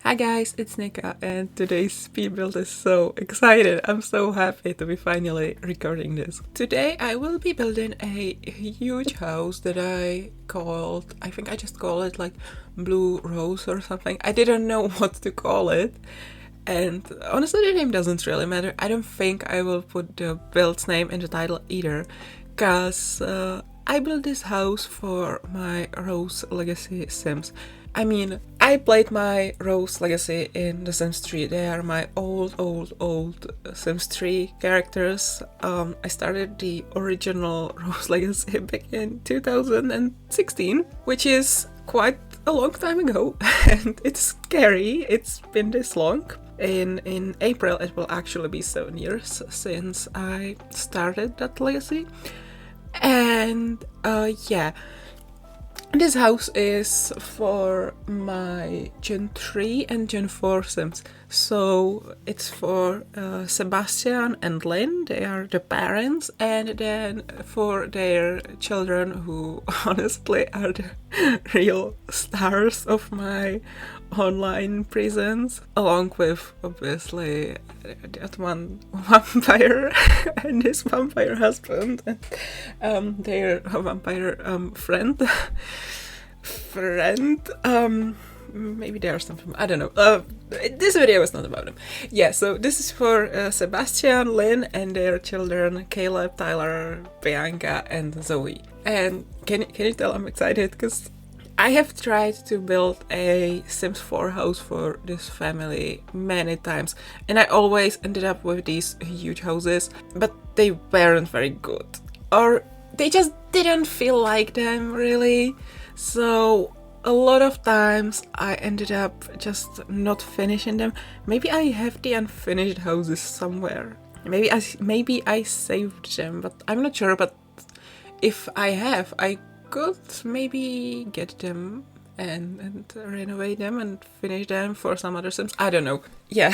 Hi guys, it's Nika and today's speed build is so excited. I'm so happy to be finally recording this. Today I will be building a huge house that I think I just call it like Blue Rose or something. I didn't know what to call it. And honestly the name doesn't really matter. I don't think I will put the build's name in the title either, cause I built this house for my Rose Legacy Sims. I mean, I played my Rose Legacy in The Sims 3. They are my old Sims 3 characters. I started the original Rose Legacy back in 2016, which is quite a long time ago, and it's scary. It's been this long. In April it will actually be 7 years since I started that legacy. And yeah, this house is for my Gen 3 and Gen 4 Sims. So it's for Sebastian and Lynn, they are the parents, and then for their children, who honestly are the real stars of my online presence, along with obviously that one vampire and his vampire husband and their vampire friend. Maybe there's something, I don't know. This video is not about them. Yeah, so this is for Sebastian, Lynn, and their children Caleb, Tyler, Bianca, and Zoe. And can you tell I'm excited? Because I have tried to build a Sims 4 house for this family many times, and I always ended up with these huge houses, but they weren't very good. Or they just didn't feel like them, really. So a lot of times I ended up just not finishing them. Maybe I have the unfinished houses somewhere. Maybe I saved them, but I'm not sure. But if I have, I could maybe get them and renovate them and finish them for some other Sims. I don't know. Yeah.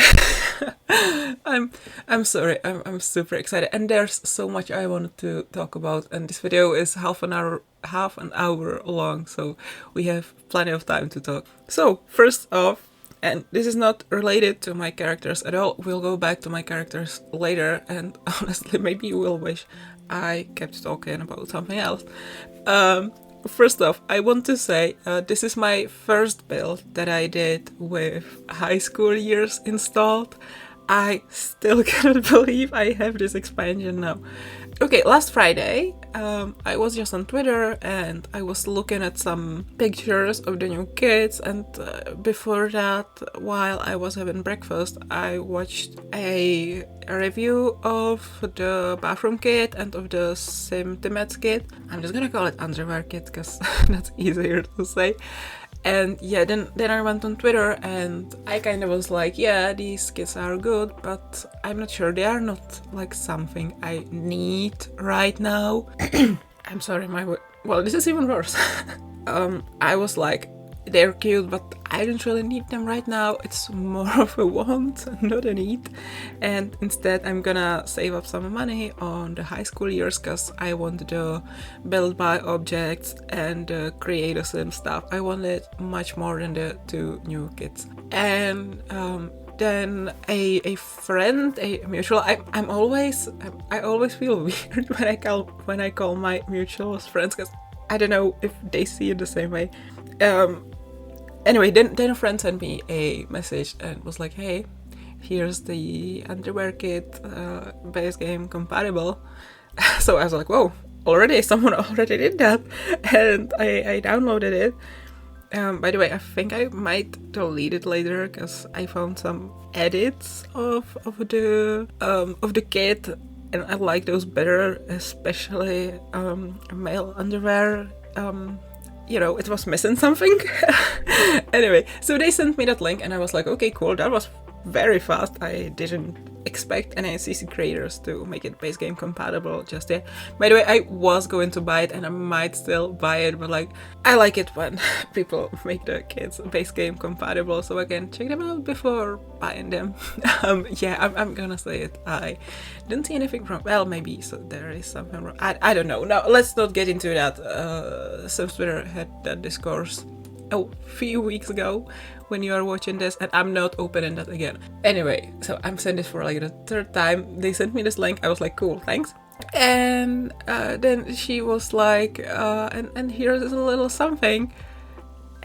I'm sorry. I'm super excited, and there's so much I wanted to talk about, and this video is half an hour long, so we have plenty of time to talk. So first off, and this is not related to my characters at all, we'll go back to my characters later, and honestly maybe you will wish I kept talking about something else. First off, I want to say this is my first build that I did with high school years installed. I still cannot believe I have this expansion now. Okay, last Friday, I was just on Twitter and I was looking at some pictures of the new kits, and before that, while I was having breakfast, I watched a review of the bathroom kit and of the Simtimets kit. I'm just gonna call it underwear kit because that's easier to say. And yeah, then I went on Twitter and I kind of was like, yeah, these kits are good, but I'm not sure. They are not like something I need right now. I'm sorry, well, this is even worse. I was like, they're cute, but I don't really need them right now. It's more of a want, not a need. And instead I'm gonna save up some money on the high school years, because I want the build by objects and the create Sim stuff. I want it much more than the two new kits. And then a friend, a mutual, I always feel weird when I call my mutuals friends, because I don't know if they see it the same way. Anyway, then a friend sent me a message and was like, hey, here's the underwear kit, base game compatible. So I was like, whoa, someone already did that, and I downloaded it. By the way, I think I might delete it later because I found some edits of the kit, and I like those better, especially male underwear. You know, it was missing something. Anyway, so they sent me that link and I was like, okay, cool, that was very fast. I didn't expect any CC creators to make it base game compatible just yet. By the way, I was going to buy it and I might still buy it, but like, I like it when people make the kids base game compatible so I can check them out before buying them. Yeah, I'm gonna say it. I didn't see anything wrong. Well, maybe so there is something wrong. I don't know. No, let's not get into that. Sims Twitter had that discourse a few weeks ago when you are watching this, and I'm not opening that again. Anyway, so I'm sending this for like the third time. They sent me this link. I was like, cool, thanks. And then she was like, and here's a little something.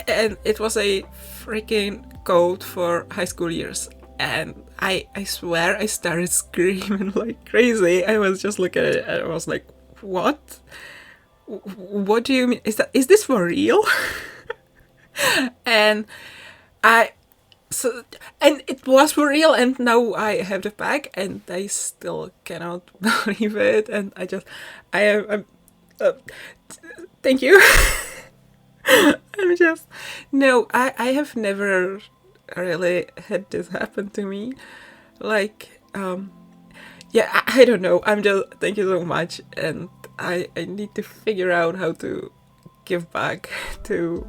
And it was a freaking code for high school years. And I swear I started screaming like crazy. I was just looking at it and I was like, what? What do you mean? Is this for real? and it was for real, and now I have the pack and I still cannot believe it, and I'm thank you. I have never really had this happen to me. Like, I don't know. Thank you so much. And I need to figure out how to give back to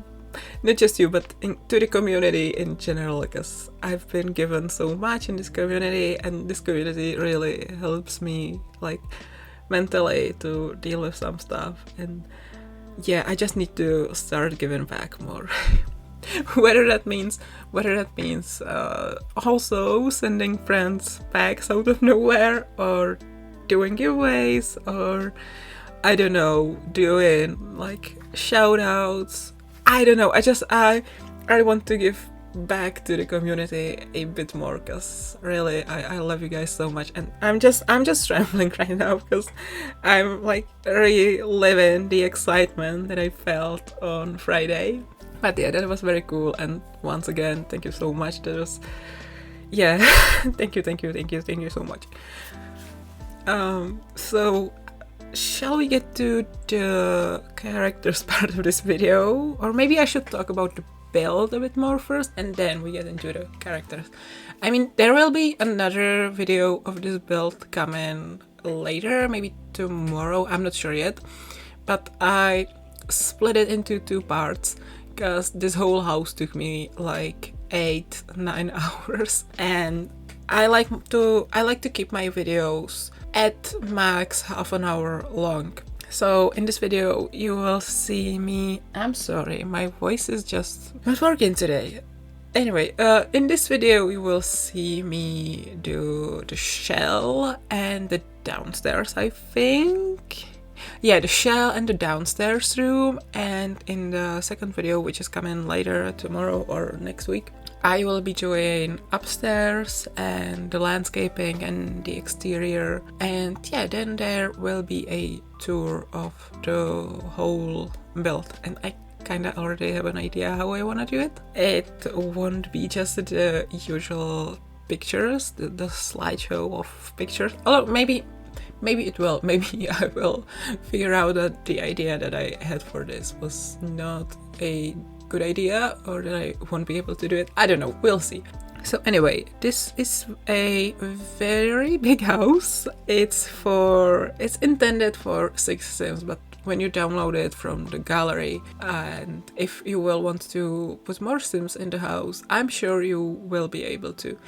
not just you, but to the community in general, because I've been given so much in this community, and this community really helps me, like, mentally to deal with some stuff. And yeah, I just need to start giving back more. whether that means also sending friends packs out of nowhere, or doing giveaways, or I don't know, doing like shout outs. I don't know. I want to give back to the community a bit more, because really I love you guys so much, and I'm just trembling right now because I'm like reliving the excitement that I felt on Friday. But yeah, that was very cool, and once again, thank you so much. That was, yeah, thank you so much. So shall we get to the characters part of this video? Or maybe I should talk about the build a bit more first, and then we get into the characters. I mean, there will be another video of this build coming later, maybe tomorrow, I'm not sure yet. But I split it into 2 parts, because this whole house took me like 8-9 hours, and I like to keep my videos at max half an hour long. So in this video you will see me, I'm sorry, my voice is just not working today. Anyway, in this video you will see me do the shell and the downstairs, I think. Yeah, the shell and the downstairs room, and in the second video, which is coming later, tomorrow or next week, I will be doing upstairs and the landscaping and the exterior, and yeah, then there will be a tour of the whole build, and I kinda already have an idea how I wanna do it. It won't be just the usual pictures, the slideshow of pictures, although maybe it will. Maybe I will figure out that the idea that I had for this was not a good idea, or that I won't be able to do it. I don't know, we'll see. So anyway, this is a very big house. It's intended for 6 sims, but when you download it from the gallery, and if you will want to put more sims in the house, I'm sure you will be able to.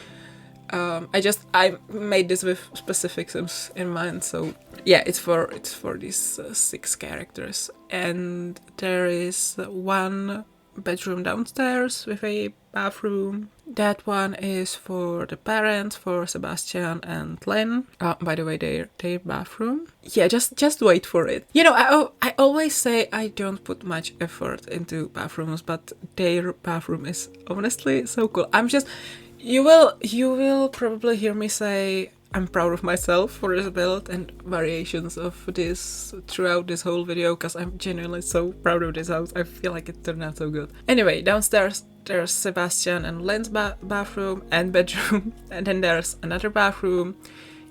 I made this with specific sims in mind, so yeah, it's for these 6 characters, and there is 1 bedroom downstairs with a bathroom. That one is for the parents, for Sebastian and Lynn. By the way, their bathroom. Yeah, just wait for it. You know, I always say I don't put much effort into bathrooms, but their bathroom is honestly so cool. You will probably hear me say I'm proud of myself for this build and variations of this throughout this whole video, because I'm genuinely so proud of this house. I feel like it turned out so good. Anyway, downstairs there's Sebastian and Lynn's bathroom and bedroom, and then there's another bathroom,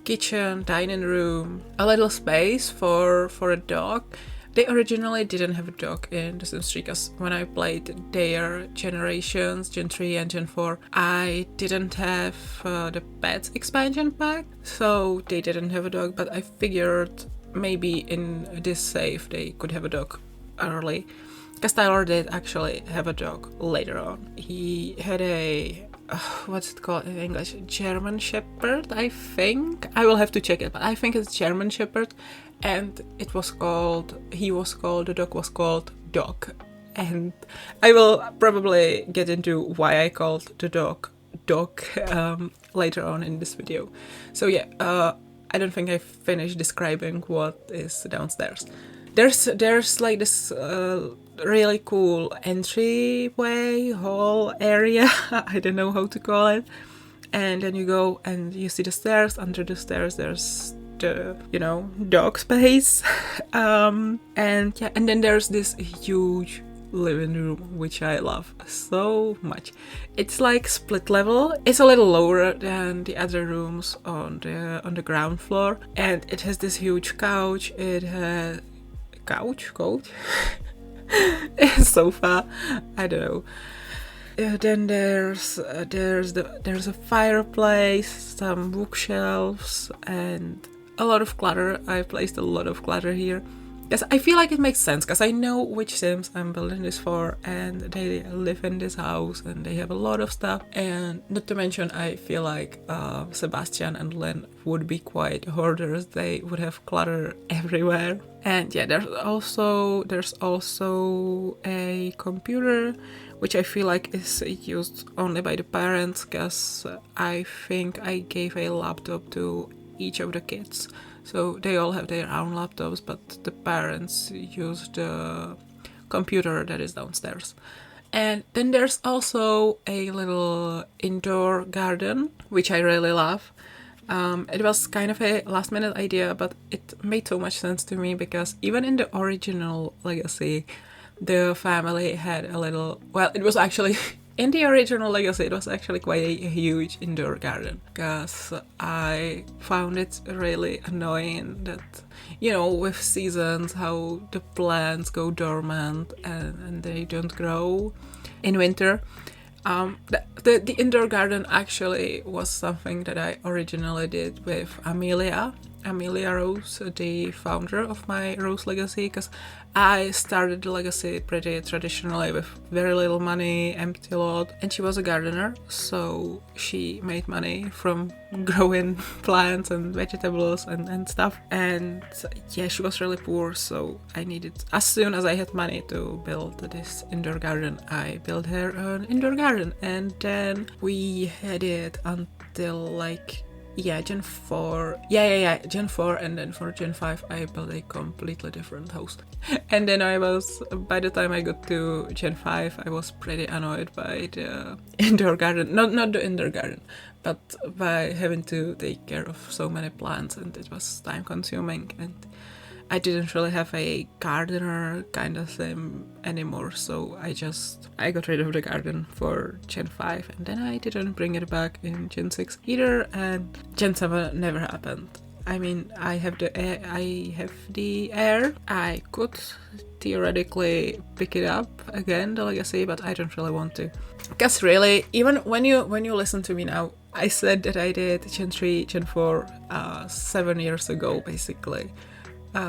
kitchen, dining room, a little space for a dog. They originally didn't have a dog in The Sims 3, because when I played their generations, Gen 3 and Gen 4, I didn't have the pets expansion pack, so they didn't have a dog, but I figured maybe in this save they could have a dog early, because Tyler did actually have a dog later on. He had a what's it called in English? German Shepherd, I think. I will have to check it, but I think it's German Shepherd. And the dog was called Dog. and I will probably get into why I called the dog later on in this video. So yeah, I don't think I finished describing what is downstairs. There's like this really cool entryway hall area. I don't know how to call it. And then you go and you see the stairs. Under the stairs there's the, you know, dog space. And yeah, and then there's this huge living room, which I love so much. It's like split level. It's a little lower than the other rooms on the ground floor, and it has this huge couch. It has couch sofa, I don't know. Then there's a fireplace, some bookshelves, and a lot of clutter. I placed a lot of clutter here. Yes, I feel like it makes sense, because I know which Sims I'm building this for, and they live in this house and they have a lot of stuff. And not to mention, I feel like Sebastian and Len would be quite hoarders. They would have clutter everywhere. And yeah, there's also a computer, which I feel like is used only by the parents, because I think I gave a laptop to each of the kids. So they all have their own laptops, but the parents use the computer that is downstairs. And then there's also a little indoor garden, which I really love. It was kind of a last minute idea, but it made so much sense to me, because even in the original Legacy, the family had a little, well, it was actually in the original Legacy, it was actually quite a huge indoor garden, because I found it really annoying that, you know, with seasons, how the plants go dormant and they don't grow in winter. The indoor garden actually was something that I originally did with Amelia Rose, the founder of my Rose Legacy, because I started the Legacy pretty traditionally with very little money, empty lot, and she was a gardener, so she made money from growing plants and vegetables and stuff. And yeah, she was really poor, so I needed, as soon as I had money to build this indoor garden, I built her an indoor garden. And then we had it until like, yeah, Gen 4. Gen 4, and then for Gen 5 I built a completely different house. And then by the time I got to Gen 5, I was pretty annoyed by the indoor garden. Not the indoor garden, but by having to take care of so many plants, and it was time consuming, and I didn't really have a gardener kind of thing anymore, so I got rid of the garden for Gen 5, and then I didn't bring it back in Gen 6 either, and Gen 7 never happened. I mean, I have the air. I could theoretically pick it up again, the Legacy, but I don't really want to. Because really, even when you listen to me now, I said that I did Gen 3, Gen 4 7 years ago, basically.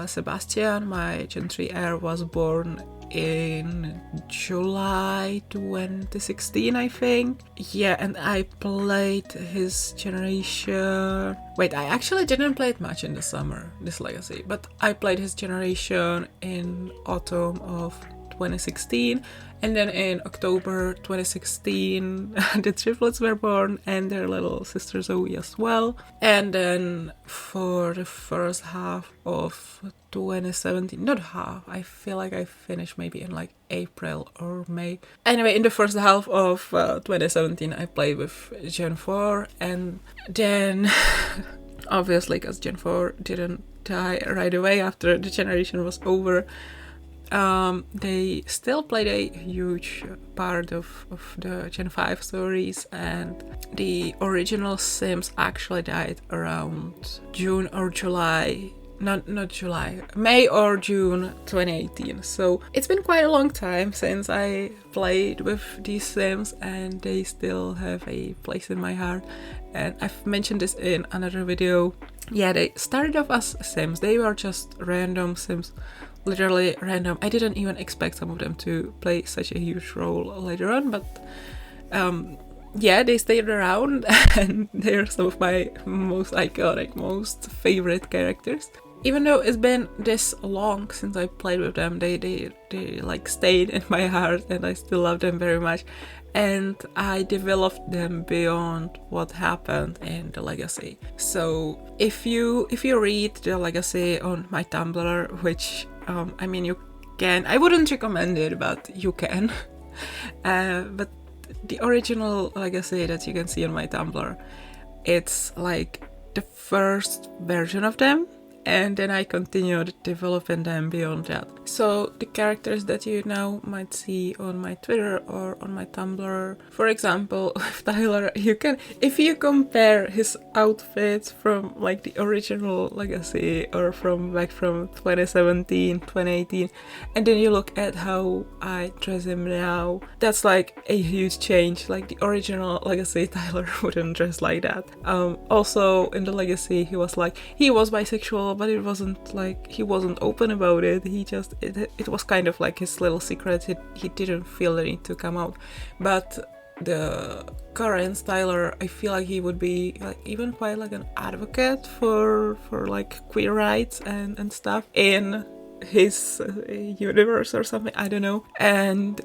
Sebastian, my Gen 3 heir, was born in July 2016, I think. Yeah, and I played his generation... Wait, I actually didn't play it much in the summer, this Legacy, but I played his generation in autumn of 2016, and then in October 2016 the triplets were born, and their little sister Zoe as well. And then for the first half of 2017, not half, I feel like I finished maybe in like April or May. Anyway, in the first half of 2017 I played with Gen 4, and then obviously, because Gen 4 didn't die right away after the generation was over, they still played a huge part of the Gen 5 stories, and the original Sims actually died around June or July. Not July, May or June 2018. So it's been quite a long time since I played with these Sims, and they still have a place in my heart. And I've mentioned this in another video. Yeah, they started off as Sims. They were just random Sims. Literally random. I didn't even expect some of them to play such a huge role later on, but yeah, they stayed around and they're some of my most iconic, most favorite characters. even though it's been this long since I played with them, they like stayed in my heart, and I still love them very much. And I developed them beyond what happened in the Legacy. So if you read the Legacy on my Tumblr, which I mean, you can, I wouldn't recommend it, but you can. But the original Legacy that you can see on my Tumblr, it's like the first version of them, and then I continued developing them beyond that. So the characters that you now might see on my Twitter or on my Tumblr, for example, with Tyler, you can, if you compare his outfits from like the original Legacy or from back from 2017, 2018, and then you look at how I dress him now, that's like a huge change. Like the original Legacy, Tyler wouldn't dress like that. Also in the Legacy, he was bisexual, but it wasn't like, he wasn't open about it. He just, it was kind of like his little secret. He didn't feel the need to come out. But the current Tyler, I feel like he would be like even quite like an advocate for like queer rights and stuff in his universe or something, I don't know. And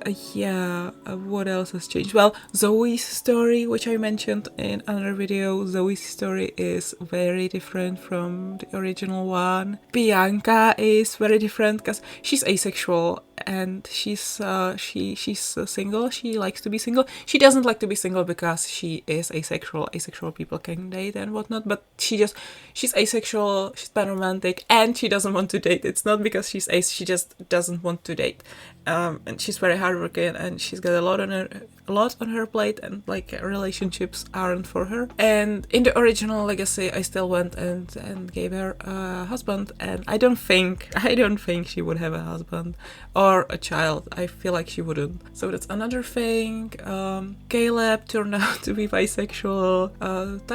what else has changed? Well, Zoe's story, which I mentioned in another video, Zoe's story is very different from the original one. Bianca is very different because she's asexual and she's single. She likes to be single. She doesn't like to be single because she is asexual. Asexual people can date and whatnot, but she's asexual, she's panromantic, and she doesn't want to date. It's not because she's ace, she just doesn't want to date. And she's very hardworking, and she's got a lot on her plate, and like relationships aren't for her. And in the original Legacy, I still went and gave her a husband, and I don't think she would have a husband or a child. I feel like she wouldn't. So that's another thing. Caleb turned out to be bisexual.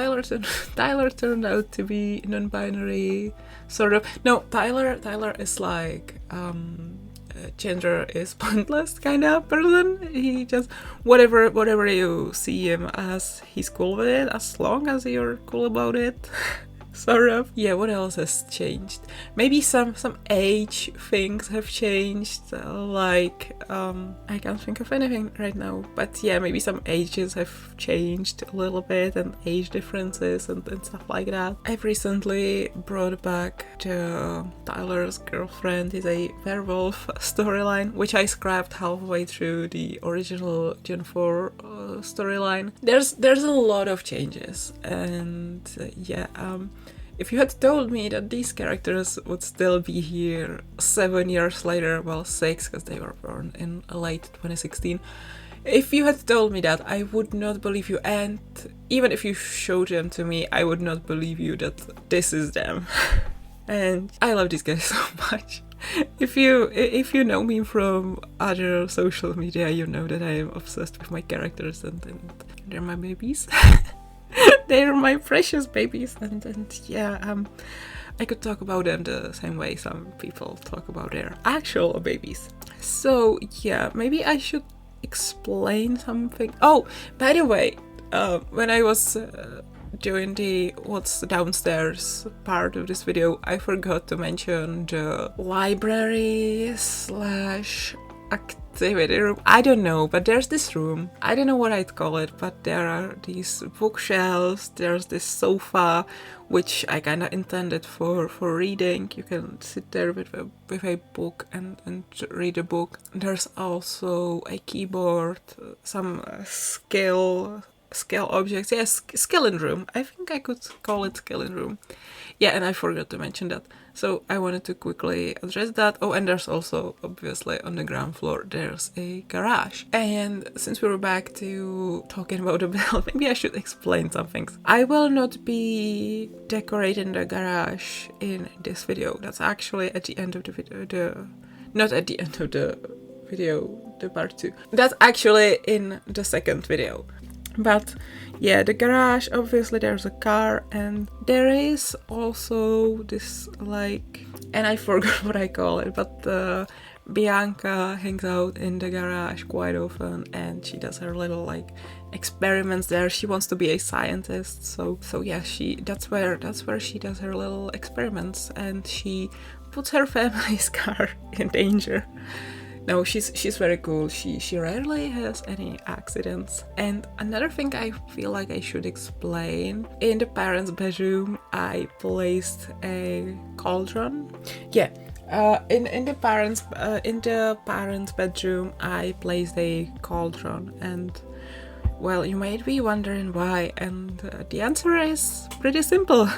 Tyler turned out to be non-binary, sort of. No, Tyler is like gender is pointless kind of person. He just whatever you see him as, he's cool with it as long as you're cool about it. Sort of. Yeah, what else has changed? Maybe some age things have changed, like I can't think of anything right now, but yeah, maybe some ages have changed a little bit, and age differences and stuff like that. I've recently brought back the Tyler's girlfriend is a werewolf storyline, which I scrapped halfway through the original Gen 4 storyline. There's a lot of changes, and if you had told me that these characters would still be here 7 years later, well, 6, because they were born in late 2016, if you had told me that, I would not believe you, and even if you showed them to me, I would not believe you that this is them. And I love these guys so much. If you know me from other social media, you know that I am obsessed with my characters, and they're my babies. They're my precious babies, and I could talk about them the same way some people talk about their actual babies. So yeah, maybe I should explain something. Oh, by the way, when I was doing the what's downstairs part of this video, I forgot to mention the library / activity room. I don't know, but there's this room. I don't know what I'd call it, but there are these bookshelves, there's this sofa, which I kind of intended for reading. You can sit there with a book and read a book. There's also a keyboard, some skill objects. Yes, skilling room. I think I could call it skilling room. Yeah, and I forgot to mention that. So I wanted to quickly address that. Oh, and there's also, obviously, on the ground floor, there's a garage. And since we were back to talking about the build, maybe I should explain some things. I will not be decorating the garage in this video. That's actually at the end of the video. Not at the end of the video, the part 2. That's actually in the second video. But yeah, the garage, obviously there's a car, and there is also this like, and I forgot what I call it, but Bianca hangs out in the garage quite often, and she does her little like experiments there. She wants to be a scientist, so yeah, that's where she does her little experiments, and she puts her family's car in danger. No, she's very cool. She rarely has any accidents. And another thing I feel like I should explain, in the parents' bedroom I placed a cauldron. Yeah, in the parents' bedroom I placed a cauldron, and well, you might be wondering why, and the answer is pretty simple.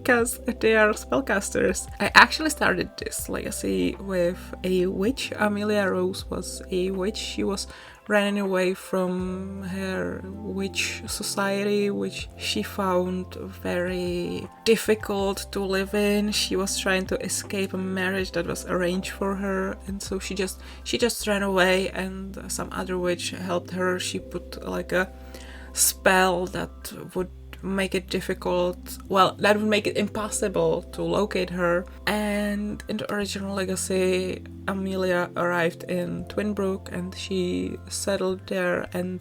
Because they are spellcasters. I actually started this legacy with a witch. Amelia Rose was a witch. She was running away from her witch society, which she found very difficult to live in. She was trying to escape a marriage that was arranged for her, and so she just ran away, and some other witch helped her. She put like a spell that would make it difficult, well, that would make it impossible to locate her. And in the original legacy, Amelia arrived in Twinbrook and she settled there, and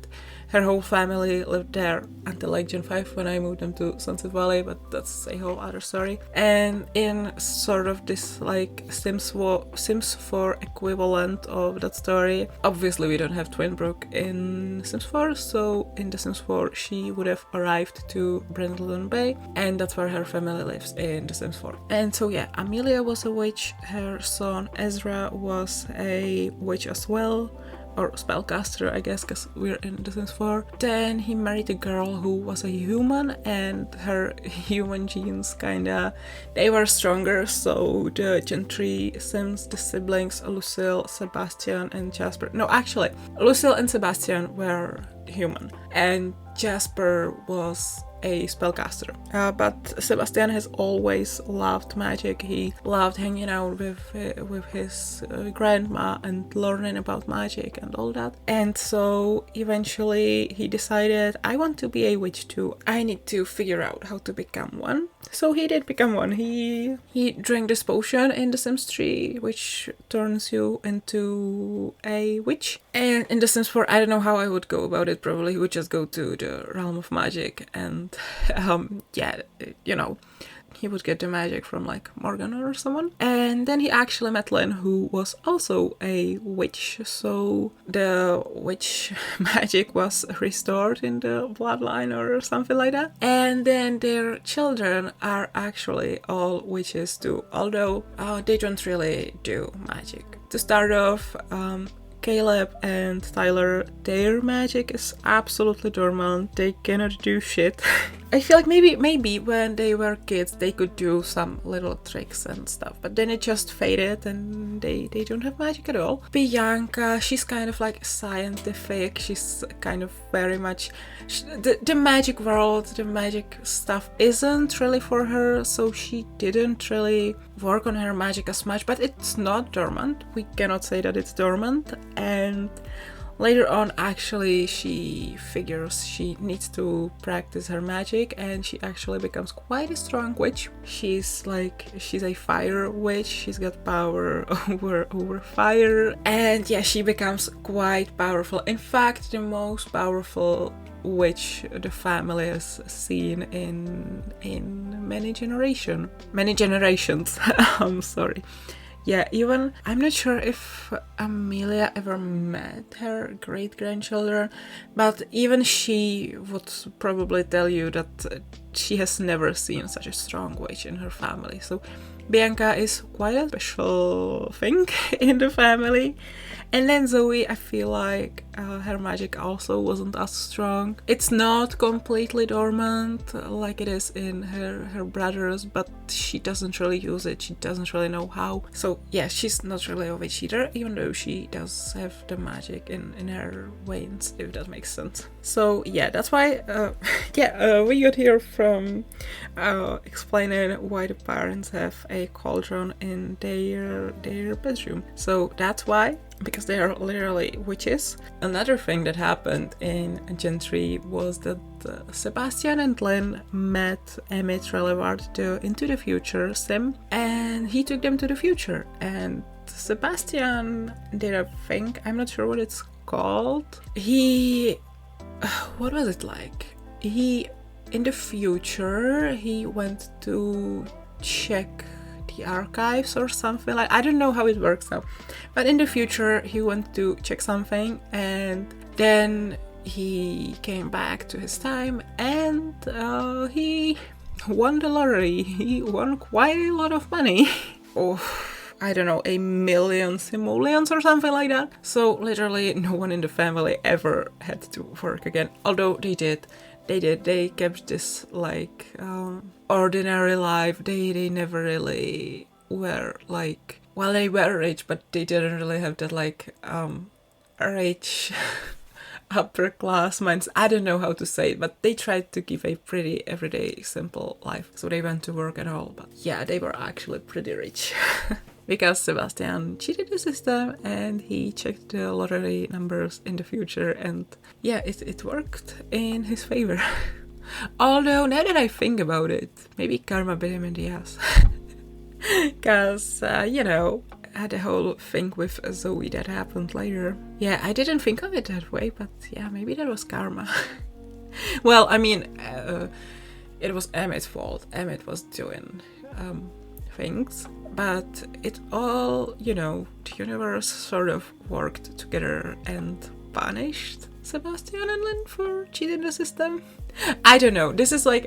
her whole family lived there until like Gen 5 when I moved them to Sunset Valley, but that's a whole other story. And in sort of this like Sims 4 equivalent of that story, obviously we don't have Twinbrook in Sims 4, so in the Sims 4 she would have arrived to Brindleton Bay, and that's where her family lives in the Sims 4. And so yeah, Amelia was a witch, her son Ezra was a witch as well, or spellcaster, I guess, because we're in The Sims 4. Then he married a girl who was a human, and her human genes kinda, they were stronger, so the Gen 3 Sims, the siblings, Lucille, Sebastian, and Jasper. No, actually, Lucille and Sebastian were human, and Jasper was a spellcaster. But Sebastian has always loved magic. He loved hanging out with his grandma and learning about magic and all that. And so eventually he decided, I want to be a witch too. I need to figure out how to become one. So he did become one. He drank this potion in The Sims 3, which turns you into a witch. And in The Sims 4, I don't know how I would go about it. Probably he would just go to the realm of magic and yeah, you know, he would get the magic from like Morgan or someone. And then he actually met Lynn, who was also a witch, so the witch magic was restored in the bloodline or something like that. And then their children are actually all witches too, although they don't really do magic. To start off, Caleb and Tyler, their magic is absolutely dormant. They cannot do shit. I feel like maybe when they were kids they could do some little tricks and stuff, but then it just faded and they don't have magic at all. Bianca, she's kind of like scientific. She's kind of very much the magic world, the magic stuff isn't really for her, so she didn't really work on her magic as much, but it's not dormant. We cannot say that it's dormant. And later on, actually, she figures she needs to practice her magic, and she actually becomes quite a strong witch. She's a fire witch. She's got power over fire, and yeah, she becomes quite powerful. In fact, the most powerful witch the family has seen in many generations. I'm sorry. Yeah, even, I'm not sure if Amelia ever met her great-grandchildren, but even she would probably tell you that she has never seen such a strong witch in her family. So Bianca is quite a special thing in the family. And then Zoe, I feel like her magic also wasn't as strong. It's not completely dormant like it is in her brothers, but she doesn't really use it. She doesn't really know how. So yeah, she's not really a witch either, even though she does have the magic in her veins, if that makes sense. So yeah, that's why we got here from explaining why the parents have a cauldron in their bedroom. So that's why, because they are literally witches. Another thing that happened in Gen 3 was that Sebastian and Lynn met Emmett Relevard, the Into the Future sim, and he took them to the future. And Sebastian did a thing, I'm not sure what it's called. He what was it like? In the future, he went to check the archives or something. Like, I don't know how it works now, but in the future he went to check something, and then he came back to his time, and he won the lottery. He won quite a lot of money. Oh, I don't know, 1,000,000 simoleons or something like that. So literally no one in the family ever had to work again. Although they did. They kept this like ordinary life. They never really were like, well, they were rich, but they didn't really have that like rich upper class minds. I don't know how to say it, but they tried to give a pretty everyday simple life. So they went to work and all, but yeah, they were actually pretty rich. Because Sebastian cheated the system and he checked the lottery numbers in the future, and yeah, it worked in his favor. Although, now that I think about it, maybe karma bit him in the ass. Because, you know, had a whole thing with Zoe that happened later. Yeah, I didn't think of it that way, but yeah, maybe that was karma. Well, I mean, it was Emmett's fault. Emmett was doing things. But it all, you know, the universe sort of worked together and punished Sebastian and Lynn for cheating the system. I don't know. This is like,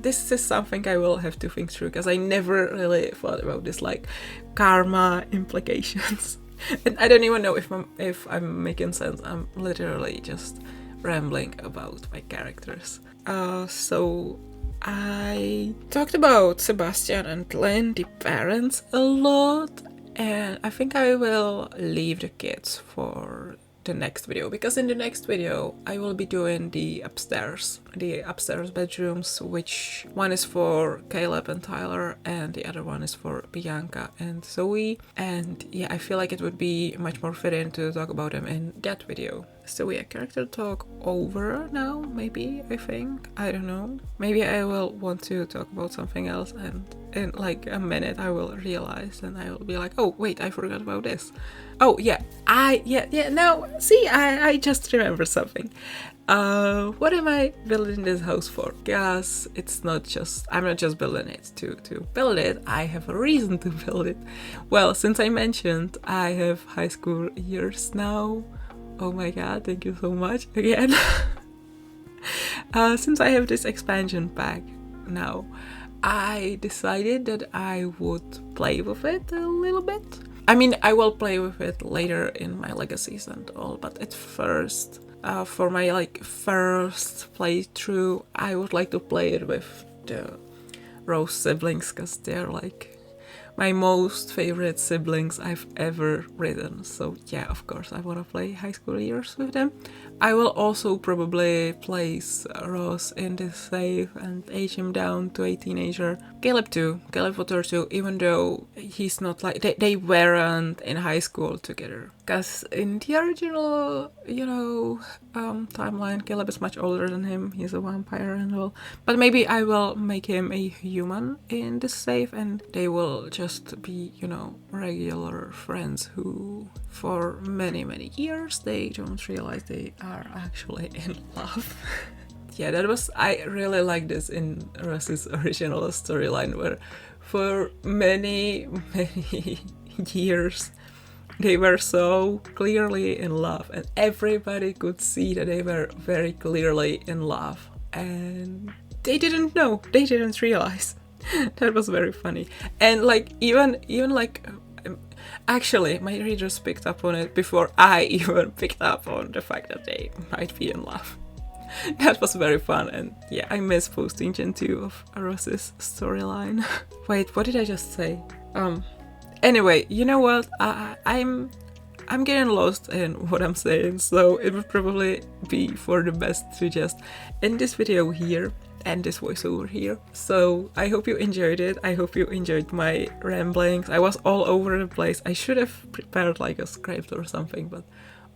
this is something I will have to think through, because I never really thought about this, like, karma implications. And I don't even know if I'm making sense. I'm literally just rambling about my characters. So I talked about Sebastian and Lynn, the parents, a lot, and I think I will leave the kids for the next video, because in the next video I will be doing the upstairs bedrooms, which one is for Caleb and Tyler and the other one is for Bianca and Zoe. And yeah, I feel like it would be much more fitting to talk about them in that video. So yeah, character talk over now, maybe, I think. I don't know. Maybe I will want to talk about something else, and in like a minute I will realize and I will be like, oh wait, I forgot about this. Oh yeah, now see, I just remember something. What am I building this house for? Because I'm not just building it to build it. I have a reason to build it. Well, since I mentioned I have high school years now. Oh my god, thank you so much again. Since I have this expansion pack now, I decided that I would play with it a little bit. I mean, I will play with it later in my legacies and all, but at first, for my like first playthrough, I would like to play it with the Rose siblings, because they're like my most favorite siblings I've ever written. So yeah, of course I want to play high school years with them. I will also probably place Ross in this save and age him down to a teenager. Caleb too. Caleb Potter too, even though he's not like... They weren't in high school together. Because in the original, you know, timeline, Caleb is much older than him. He's a vampire and all. But maybe I will make him a human in this save and they will just be, you know, regular friends who for many, many years they don't realize they are actually in love. Yeah, I really like this in Ross's original storyline, where for many, many years they were so clearly in love and everybody could see that they were very clearly in love and they didn't know, they didn't realize. That was very funny. And like even like actually my readers picked up on it before I even picked up on the fact that they might be in love. That was very fun, and yeah, I miss posting Gen 2 of Ross's storyline. Wait, what did I just say? Anyway, you know what? I'm getting lost in what I'm saying, so it would probably be for the best to just end this video here and this voiceover here. So I hope you enjoyed it. I hope you enjoyed my ramblings. I was all over the place. I should have prepared like a script or something, but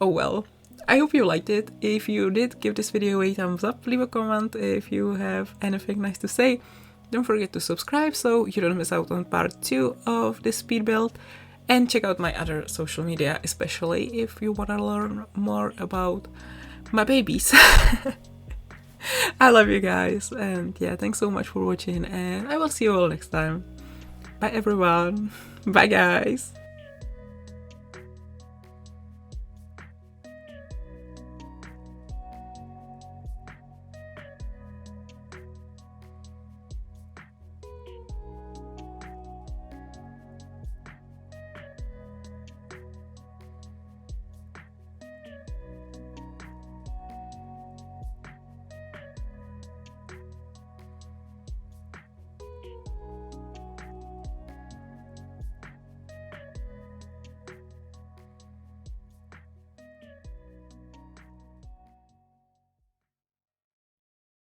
oh well. I hope you liked it. If you did, give this video a thumbs up, leave a comment if you have anything nice to say. Don't forget to subscribe so you don't miss out on part 2 of this speed build. And check out my other social media, especially if you want to learn more about my babies. I love you guys, and yeah, thanks so much for watching, and I will see you all next time. Bye everyone. Bye guys.